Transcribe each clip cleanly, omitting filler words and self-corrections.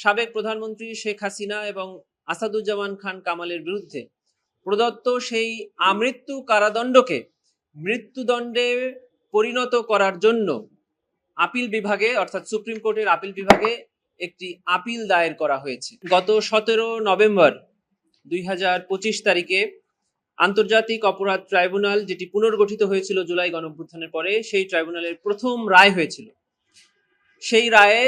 সাবেক প্রধানমন্ত্রী শেখ হাসিনা এবং আসাদুজ্জামান খান কামালের বিরুদ্ধে প্রদত্ত সেই আমৃত্যু কারাদণ্ডকে মৃত্যুদণ্ডে পরিণত করার জন্য আপিল বিভাগে অর্থাৎ সুপ্রিম কোর্টের আপিল বিভাগে একটি আপিল দায়ের করা হয়েছে। গত 17 নভেম্বর 2025 তারিখে আন্তর্জাতিক অপরাধ ট্রাইব্যুনাল, যেটি পুনর্গঠিত হয়েছিল জুলাই গণঅভ্যুত্থানের পরে, সেই ট্রাইব্যুনালের প্রথম রায় হয়েছিল। সেই রায়ে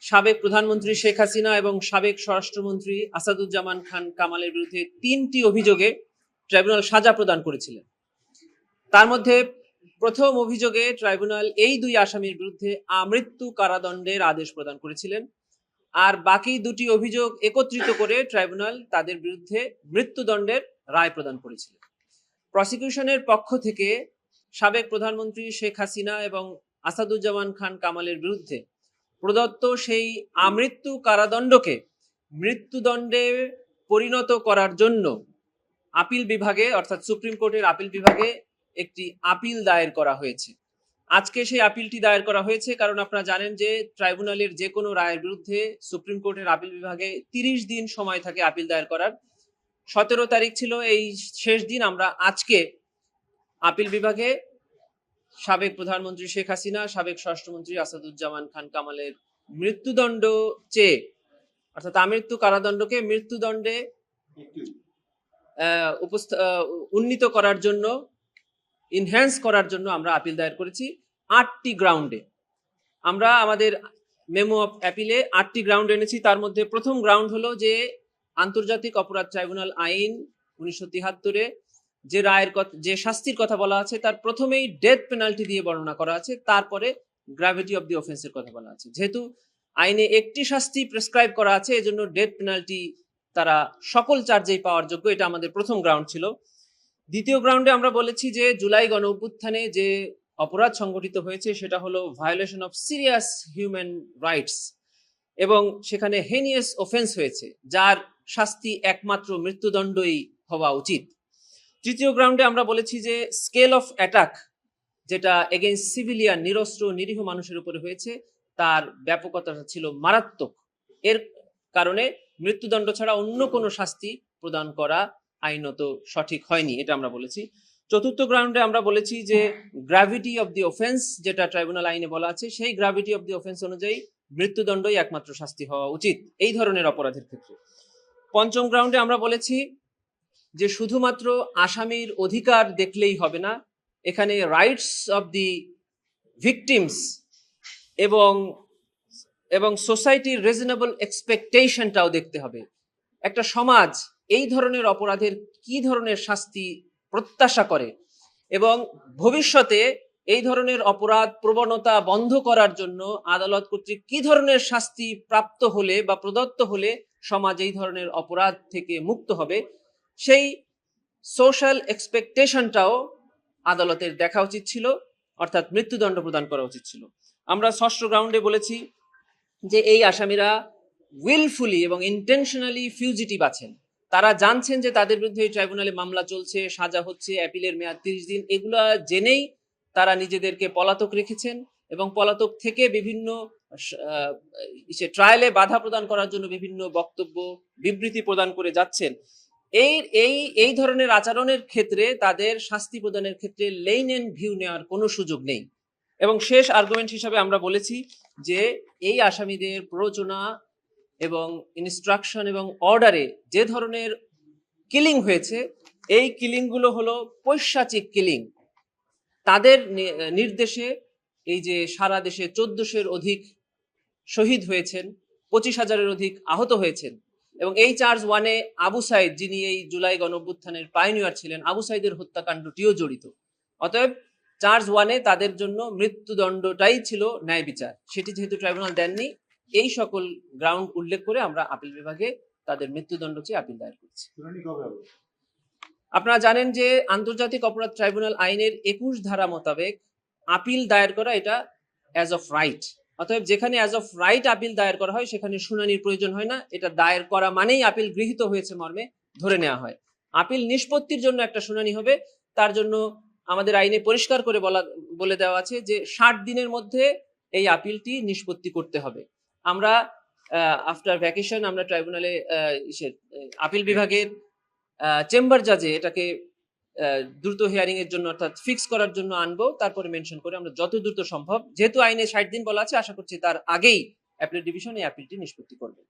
সাবেক প্রধানমন্ত্রী শেখ হাসিনা এবং সাবেক স্বরাষ্ট্রমন্ত্রী আসাদুজ্জামান খান কামালের বিরুদ্ধে 3টি অভিযোগে ট্রাইব্যুনাল সাজা প্রদান করেছিলেন। তার মধ্যে প্রথম অভিযোগে ট্রাইব্যুনাল এই দুই আসামির বিরুদ্ধে আমৃত্যু কারাদণ্ডের আদেশ প্রদান করেছিলেন, আর বাকি দুটি অভিযোগ একত্রিত করে ট্রাইব্যুনাল তাদের বিরুদ্ধে মৃত্যুদণ্ডের রায় প্রদান করেছিলেন। প্রসিকিউশনের পক্ষ থেকে সাবেক প্রধানমন্ত্রী শেখ হাসিনা এবং আসাদুজ্জামান খান কামালের বিরুদ্ধে প্রদত্ত সেই আমৃত্যু কারাদণ্ডকে মৃত্যুদণ্ডে পরিণত করার জন্য আপিল বিভাগে অর্থাৎ সুপ্রিম কোর্টের আপিল বিভাগে একটি আপিল দায়ের করা হয়েছে। আজকে সেই আপিলটি দায়ের করা হয়েছে কারণ আপনারা জানেন যে ট্রাইব্যুনালের যে কোনো রায়ের বিরুদ্ধে সুপ্রিম কোর্টের আপিল বিভাগে 30 দিন সময় থাকে আপিল দায়ের করার। 17 তারিখ ছিল এই শেষ দিন। আমরা আজকে আপিল বিভাগে সাবেক প্রধানমন্ত্রী শেখ হাসিনা, সাবেক স্বরাষ্ট্রমন্ত্রী আসাদুজ্জামান খান কামালের মৃত্যুদণ্ড চেয়ে অর্থাৎ আমৃত্যু কারাদণ্ডকে মৃত্যুদণ্ডে উন্নীত করার জন্য, ইনহ্যান্স করার জন্য আমরা আপিল দায়ের করেছি 8টি গ্রাউন্ডে। আমরা আমাদের মেমো অফ অ্যাপিলে 8টি গ্রাউন্ড এনেছি। তার মধ্যে প্রথম গ্রাউন্ড হলো যে আন্তর্জাতিক অপরাধ ট্রাইব্যুনাল আইন 1973-এ যে রায়ের কথা, যে শাস্তির কথা বলা আছে, তার প্রথমেই ডেথ পেনাল্টি দিয়ে বর্ণনা করা আছে, তারপরে গ্র্যাভিটি অফ দি অফেন্সের কথা বলা আছে। যেহেতু আইনে একটি শাস্তি প্রেসক্রাইব করা আছে, এজন্য ডেথ পেনাল্টি তারা সকল চার্জেই পাওয়ার যোগ্য। এটা আমাদের প্রথম গ্রাউন্ড ছিল। দ্বিতীয় গ্রাউন্ডে আমরা বলেছি যে জুলাই গণ অভ্যুত্থানে যে অপরাধ সংগঠিত হয়েছে সেটা হলো violation of serious human rights, এবং সেখানে হেনিয়াস অফেন্স হয়েছে, যার শাস্তি একমাত্র মৃত্যুদণ্ডই হওয়া উচিত। তৃতীয় গ্রাউন্ডে আমরা বলেছি যে স্কেল অফ অ্যাটাক, যেটা এগেইনস্ট সিভিলিয়ান, নিরস্ত্র নিরীহ মানুষের উপরে হয়েছে, তার ব্যাপকতা ছিল মারাত্মক। এর কারণে মৃত্যুদণ্ড ছাড়া অন্য কোনো শাস্তি প্রদান করা আইনত সঠিক হয়নি, এটা আমরা বলেছি। চতুর্থ গ্রাউন্ডে আমরা বলেছি যে গ্র্যাভিটি অফ দি অফেন্স, যেটা ট্রাইব্যুনাল আইনে বলা আছে, সেই গ্র্যাভিটি অফ দি অফেন্স অনুযায়ী মৃত্যুদণ্ডই একমাত্র শাস্তি হওয়া উচিত এই ধরনের অপরাধের ক্ষেত্রে। পঞ্চম গ্রাউন্ডে আমরা বলেছি যে শুধুমাত্র আসামির অধিকার দেখলেই হবে না, এখানে রাইটস অফ দি ভিকটিমস এবং সোসাইটির রিজনেবল এক্সপেকটেশনটাও দেখতে হবে। একটা সমাজ এই ধরনের অপরাধের কি ধরনের শাস্তি প্রত্যাশা করে এবং ভবিষ্যতে এই ধরনের অপরাধ প্রবণতা বন্ধ করার জন্য আদালত কর্তৃক কি ধরনের শাস্তি প্রাপ্ত হলে বা প্রদত্ত হলে সমাজ এই ধরনের অপরাধ থেকে মুক্ত হবে, সেই সোশ্যাল এক্সপেকটেশনটাও আদালতের দেখা উচিত ছিল, অর্থাৎ মৃত্যুদণ্ড প্রদান করা উচিত ছিল। আমরা ষষ্ঠ গ্রাউন্ডে বলেছি যে এই আসামিরা উইলফুলি এবং ইন্টেনশনালি ফিউজিটিভ আছেন। তারা জানছেন যে তাদের বিরুদ্ধে এই ট্রাইব্যুনালে মামলা চলছে, সাজা হচ্ছে, অ্যাপিলের মেয়াদ 30 দিন। এগুলা জেনেই তারা নিজেদেরকে পলাতক রেখেছেন এবং পলাতক থেকে বিভিন্ন ট্রায়ালে বাধা প্রদান করার জন্য বিভিন্ন বক্তব্য, বিবৃতি প্রদান করে যাচ্ছেন। এই ধরনের আচরণের ক্ষেত্রে তাদের শাস্তি প্রদানের ক্ষেত্রে লেইন এন্ড ভিউ নেওয়ার কোনো সুযোগ নেই। এবং শেষ আর্গুমেন্ট হিসাবে আমরা বলেছি যে এই আসামিদের প্ররোচনা এবং ইনস্ট্রাকশন এবং অর্ডারে যে ধরনের কিলিং হয়েছে, এই কিলিংগুলো হলো পৈশাচিক কিলিং। তাদের নির্দেশে এই যে সারা দেশে 1400-এর অধিক শহীদ হয়েছেন, 25,000-এর অধিক আহত হয়েছেন, এবং এই চার্জ 1-এ আবু সাইদ, যিনি এই জুলাই গণঅভ্যুত্থানের পাইনিয়ার ছিলেন, আবু সাইদের হত্যাকাণ্ডটিও জড়িত। অতএব চার্জ 1-এ তাদের জন্য মৃত্যুদণ্ডটাই ছিল ন্যায় বিচার। সেটি যেহেতু ট্রাইব্যুনাল দেননি, এই সকল গ্রাউন্ড উল্লেখ করে আমরা আপিল বিভাগে তাদের মৃত্যুদণ্ড চেয়ে আপিল দায়ের করছি। আপনারা জানেন যে আন্তর্জাতিক অপরাধ ট্রাইব্যুনাল আইনের 21 ধারা মোতাবেক আপিল দায়ের করা এটা অ্যাজ অফ রাইট। অতএব যেখানে অ্যাজ অফ রাইট আপিল দায়ের করা হয় সেখানে শুনানির প্রয়োজন হয় না। এটা দায়ের করা মানেই আপিল গৃহীত হয়েছে মর্মে ধরে নেওয়া হয়। আপিল নিষ্পত্তির জন্য একটা শুনানি হবে, তার জন্য আমাদের আইনে পরিষ্কার করে বলে দেওয়া আছে যে 60 দিনের মধ্যে এই আপিলটি নিষ্পত্তি করতে হবে। আমরা আফটার ভ্যাকেশন আমরা ট্রাইব্যুনালে আপিল বিভাগের চেম্বার জাজে এটাকে দ্রুত হিয়ারিং এর জন্য অর্থাৎ ফিক্স করার জন্য আনবো, তারপরে মেনশন করে আমরা যত দ্রুত সম্ভব, যেহেতু আইনে 60 দিন বলা আছে, আশা করছি তার আগেই অ্যাপিলেট ডিভিশন এই অ্যাপিলটি নিষ্পত্তি করবে।